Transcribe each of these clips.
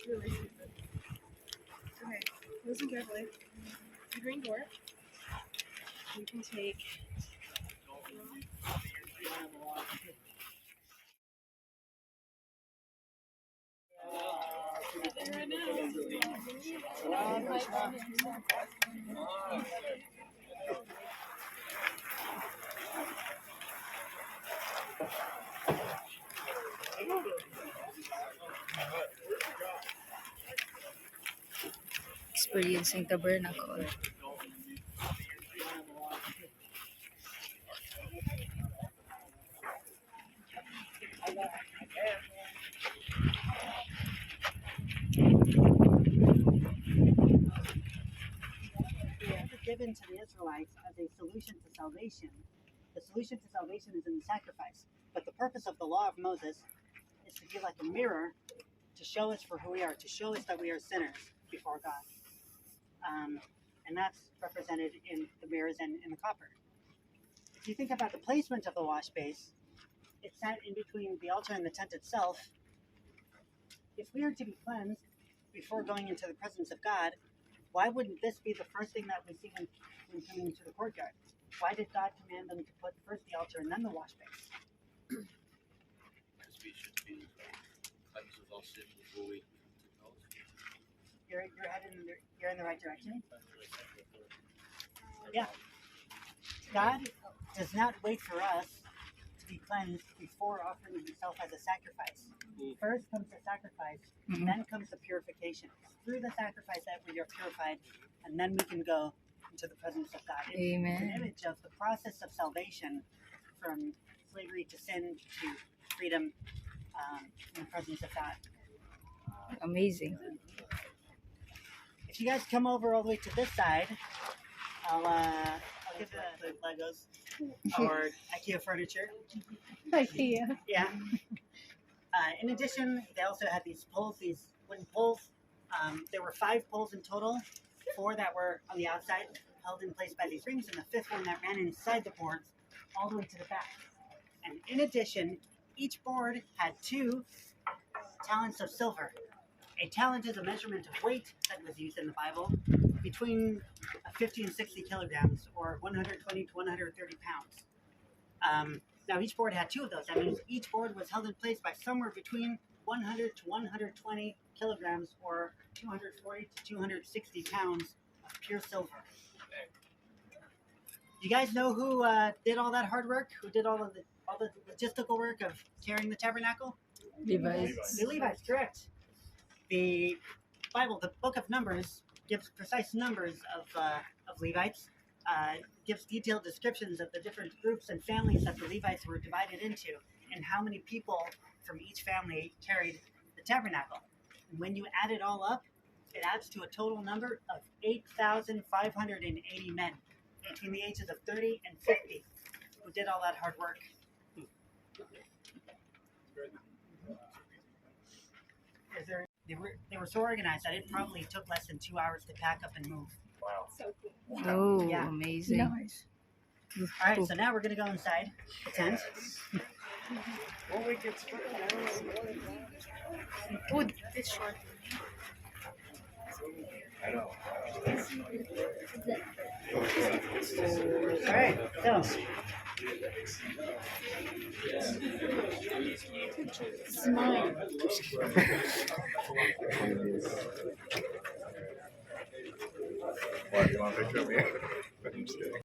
Really stupid. Okay, listen carefully. The green door. You can take. Experiencing Tabernacle. Given to the Israelites as a solution to salvation. The solution to salvation is in the sacrifice. But the purpose of the law of Moses is to be like a mirror to show us for who we are, to show us that we are sinners before God. And that's represented in the mirrors and in the copper. If you think about the placement of the wash base, it's set in between the altar and the tent itself. If we are to be cleansed before going into the presence of God, why wouldn't this be the first thing that we see when coming into the courtyard? Why did God command them to put first the altar and then the wash base? Because we should be cleansed of all sin before we come to God. You're in the right direction. Yeah. God does not wait for us to be cleansed before offering himself as a sacrifice. First comes the sacrifice, then comes the purification. It's through the sacrifice that we are purified, and then we can go into the presence of God. Amen. It's an image of the process of salvation from slavery to sin to freedom in the presence of God. Amazing. If you guys come over all the way to this side, I'll give you the Legos or IKEA furniture. IKEA. Yeah. In addition, they also had these poles, these wooden poles. There were 5 poles in total, 4 that were on the outside, held in place by these rings, and the 5th one that ran inside the boards all the way to the back. And in addition, each board had 2 talents of silver. A talent is a measurement of weight that was used in the Bible, between 50 and 60 kilograms, or 120 to 130 pounds. Now each board had 2 of those. That means each board was held in place by somewhere between 100 to 120 kilograms, or 240 to 260 pounds of pure silver. You guys know who did all that hard work? Who did all the logistical work of carrying the tabernacle? Levites. The Levites, correct. The Bible, the book of Numbers, gives precise numbers of Levites, gives detailed descriptions of the different groups and families that the Levites were divided into, and how many people from each family carried the tabernacle. And when you add it all up, it adds to a total number of 8,580 men between the ages of 30 and 50 who did all that hard work. They were so organized that it probably took less than 2 hours to pack up and move. Wow. So cool. Oh, Yeah. amazing. Nice. All right, so now we're going to go inside the tent. Oh, it's short. I know. All right, so It's mine. What, you want a picture of me? I'm just kidding.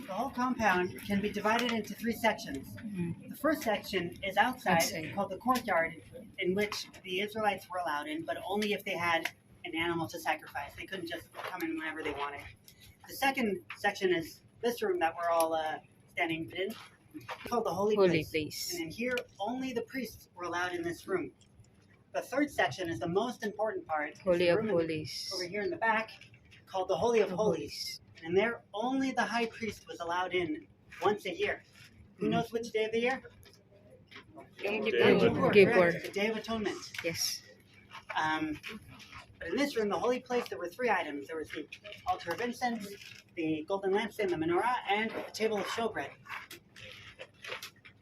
the whole compound can be divided into 3 sections. The first section is outside, called the courtyard, in which the Israelites were allowed in, but only if they had an animal to sacrifice. They couldn't just come in whenever they wanted. The second section is this room that we're all standing in, called the Holy Place. And in here, only the priests were allowed in this room. The third section is the most important part. Holy of Holies. Over here in the back, called the Holy of Holies. And there, only the high priest was allowed in once a year. Who knows which day of the year? Gibor. The Day of Atonement. Yes. But in this room, the holy place, there were 3 items. There was the altar of incense, the golden lampstand, the menorah, and the table of showbread.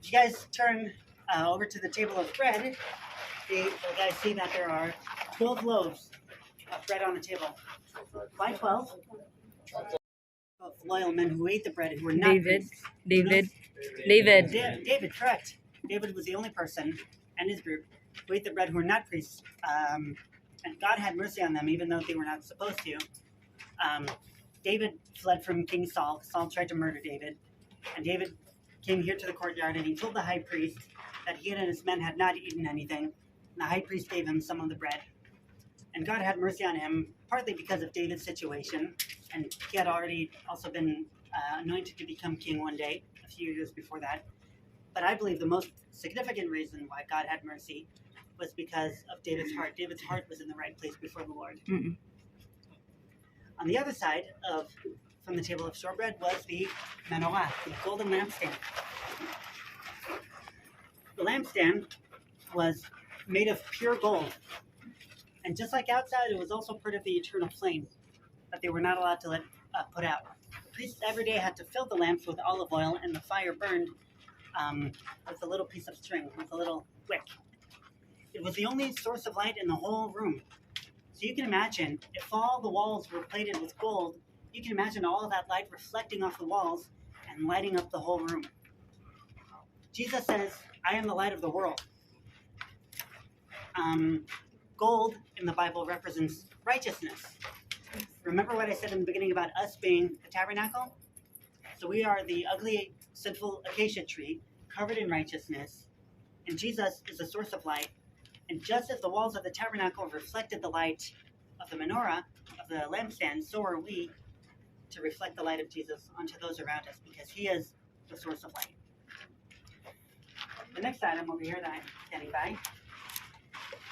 You guys turn over to the table of bread, you guys see that there are 12 loaves of bread on the table. Why 12? 12 loyal men who ate the bread who were not David. priests. David. David, correct. David was the only person and his group who ate the bread who were not priests. And God had mercy on them even though they were not supposed to. David fled from King Saul. Saul tried to murder David. And David came here to the courtyard and he told the high priest that he and his men had not eaten anything. And the high priest gave him some of the bread. And God had mercy on him, partly because of David's situation. And he had already also been anointed to become king one day, a few years before that. But I believe the most significant reason why God had mercy was because of David's heart. David's heart was in the right place before the Lord. Mm-mm. On the other side from the table of shortbread was the menorah, the golden lampstand. The lampstand was made of pure gold. And just like outside, it was also part of the eternal flame that they were not allowed to let put out. The priests every day had to fill the lamps with olive oil, and the fire burned with a little piece of string, with a little wick. It was the only source of light in the whole room. So you can imagine, if all the walls were plated with gold, you can imagine all of that light reflecting off the walls and lighting up the whole room. Jesus says, I am the light of the world. Gold in the Bible represents righteousness. Remember what I said in the beginning about us being the tabernacle? So we are the ugly, sinful acacia tree covered in righteousness, and Jesus is the source of light. And just as the walls of the tabernacle reflected the light of the menorah, of the lampstand, so are we to reflect the light of Jesus onto those around us, because he is the source of light. The next item over here that I'm standing by,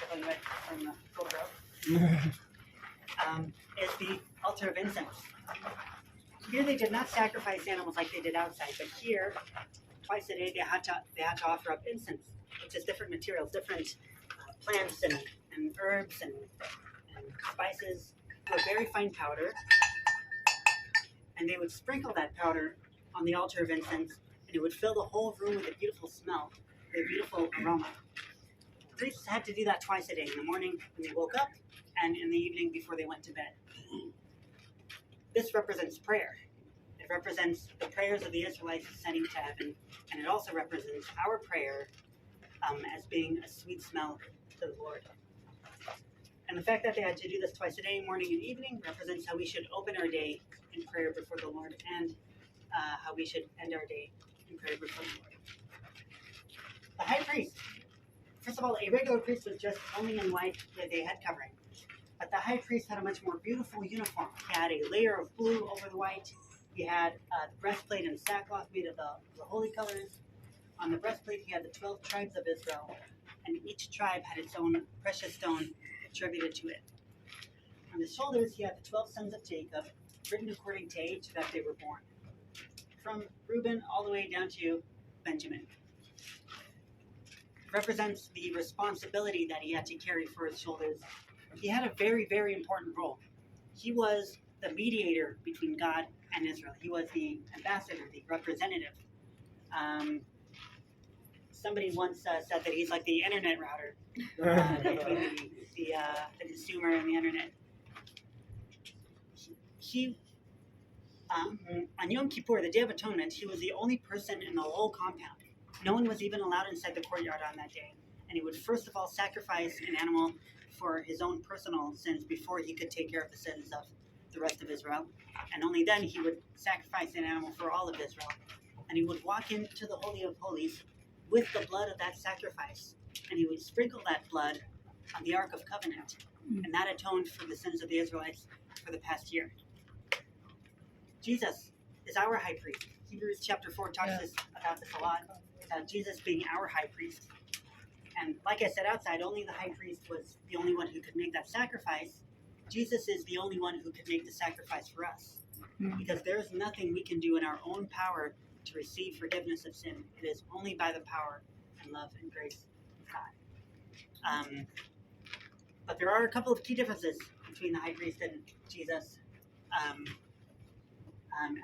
from the GoPro, is the altar of incense. Here they did not sacrifice animals like they did outside, but here, twice a day, they had to offer up incense, which is different materials, different plants and herbs and spices, to a very fine powder. And they would sprinkle that powder on the altar of incense, and it would fill the whole room with a beautiful smell, a beautiful aroma. Priests had to do that twice a day, in the morning when they woke up, and in the evening before they went to bed. This represents prayer. It represents the prayers of the Israelites ascending to heaven, and it also represents our prayer as being a sweet smell to the Lord. And the fact that they had to do this twice a day, morning and evening, represents how we should open our day in prayer before the Lord, and how we should end our day in prayer before the Lord. The high priest. First of all, a regular priest was dressed only in white with a head covering. But the high priest had a much more beautiful uniform. He had a layer of blue over the white. He had the breastplate and sackcloth made of the holy colors. On the breastplate, he had the 12 tribes of Israel, and each tribe had its own precious stone attributed to it. On his shoulders, he had the 12 sons of Jacob, written according to age that they were born, from Reuben all the way down to Benjamin. It represents the responsibility that he had to carry for his shoulders. He had a very, very important role. He was the mediator between God and Israel. He was the ambassador, the representative. Somebody once said that he's like the internet router between the consumer and the internet. He on Yom Kippur, the Day of Atonement, he was the only person in the whole compound. No one was even allowed inside the courtyard on that day. And he would first of all sacrifice an animal for his own personal sins before he could take care of the sins of the rest of Israel. And only then he would sacrifice an animal for all of Israel. And he would walk into the Holy of Holies with the blood of that sacrifice. And he would sprinkle that blood on the Ark of Covenant. And that atoned for the sins of the Israelites for the past year. Jesus is our high priest. Hebrews chapter 4 talks about this a lot, about Jesus being our high priest. And like I said outside, only the high priest was the only one who could make that sacrifice. Jesus is the only one who could make the sacrifice for us. Because there's nothing we can do in our own power to receive forgiveness of sin. It is only by the power and love and grace of God. But there are a couple of key differences between the high priest and Jesus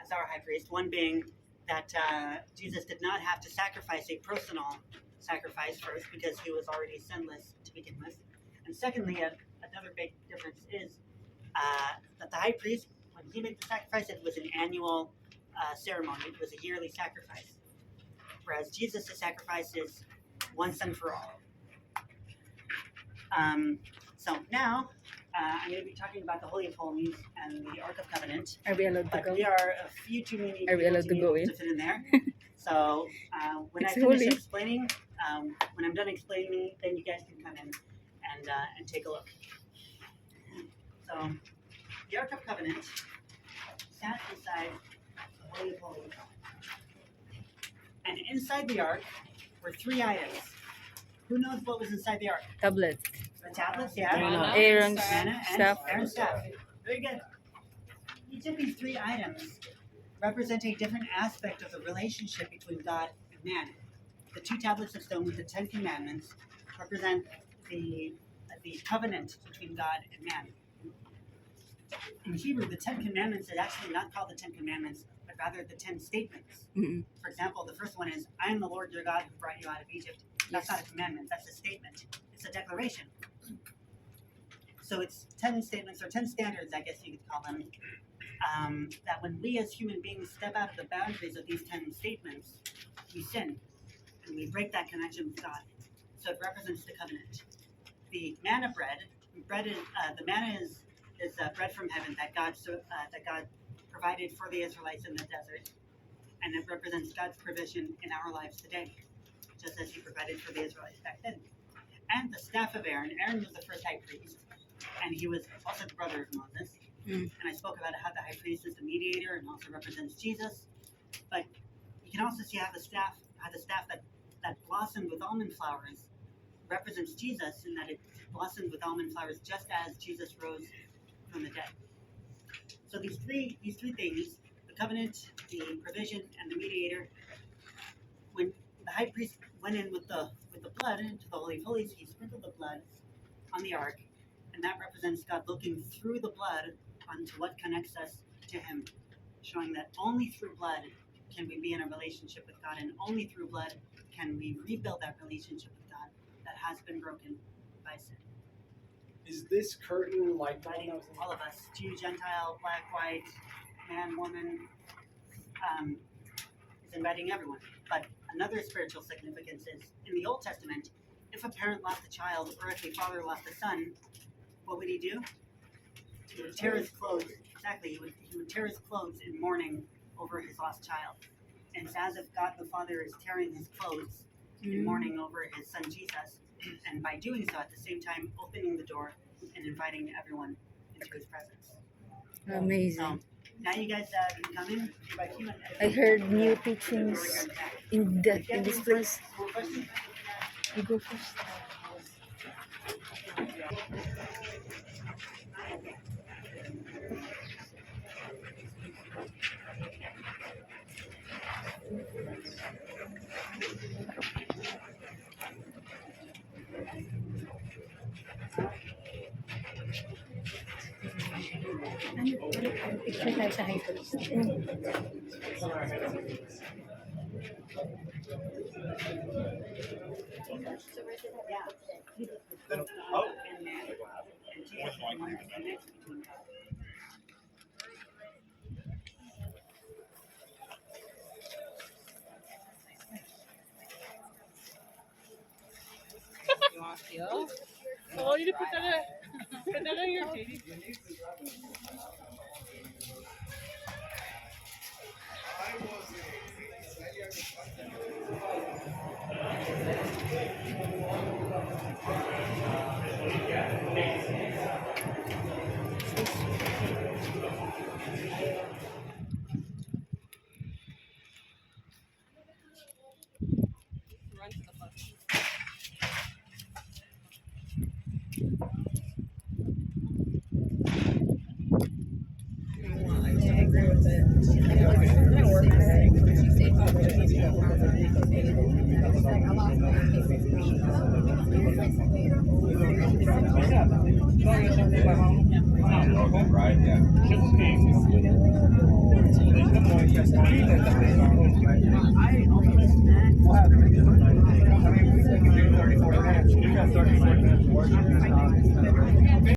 as our high priest. One being that Jesus did not have to sacrifice a personal sacrifice first because he was already sinless to begin with. And secondly, another big difference is that the high priest, when he made the sacrifice, it was an annual ceremony. It was a yearly sacrifice. Whereas Jesus' sacrifice is once and for all. So now, I'm going to be talking about the Holy of Holies and the Ark of Covenant. Are we allowed to But go? we are a few too many Are we people allowed to go in? to fit in there. So when It's I finish holy. explaining, when I'm done explaining, then you guys can come in and take a look. So the Ark of Covenant sat inside the Holy of Holies. And inside the Ark were 3 items. Who knows what was inside the Ark? Tablet. The tablets, yeah. Manna, Aaron's Manna and staff. Aaron's staff. Very good. Each of these 3 items represent a different aspect of the relationship between God and man. The 2 tablets of stone with the 10 commandments represent the covenant between God and man. In Hebrew, the 10 commandments is actually not called the 10 commandments, but rather the 10 statements. Mm-mm. For example, the first one is, I am the Lord your God who brought you out of Egypt. That's not a commandment, that's a statement. It's a declaration. So it's 10 statements, or 10 standards, I guess you could call them, that when we as human beings step out of the boundaries of these 10 statements, we sin, and we break that connection with God. So it represents the covenant. The manna bread is the manna is bread from heaven that God provided for the Israelites in the desert, and it represents God's provision in our lives today, just as He provided for the Israelites back then. And the staff of Aaron. Aaron was the first high priest, and he was also the brother of Moses. Mm. And I spoke about how the high priest is the mediator and also represents Jesus. But you can also see how the staff that blossomed with almond flowers represents Jesus, in that it blossomed with almond flowers just as Jesus rose from the dead. So these three things, the covenant, the provision, and the mediator, when the high priest went in with the blood into the Holy of Holies, he sprinkled the blood on the ark, and that represents God looking through the blood onto what connects us to Him, showing that only through blood can we be in a relationship with God, and only through blood can we rebuild that relationship with God that has been broken by sin. Is this curtain like Inviting all of us, Jew, Gentile, black, white, man, woman, is inviting everyone. But another spiritual significance is, in the Old Testament, if a parent lost a child or if a father lost a son, what would he do? He would tear his clothes. Exactly, he would tear his clothes in mourning over his lost child. And it's as if God the Father is tearing his clothes in mourning over his son Jesus, and by doing so, at the same time, opening the door and inviting everyone into His presence. Amazing. So now you guys can come in. I heard new teachings in this place. You go first. Picture tayo sa high priest. Oh, you put that on your titty. Run to the bus. I like that board?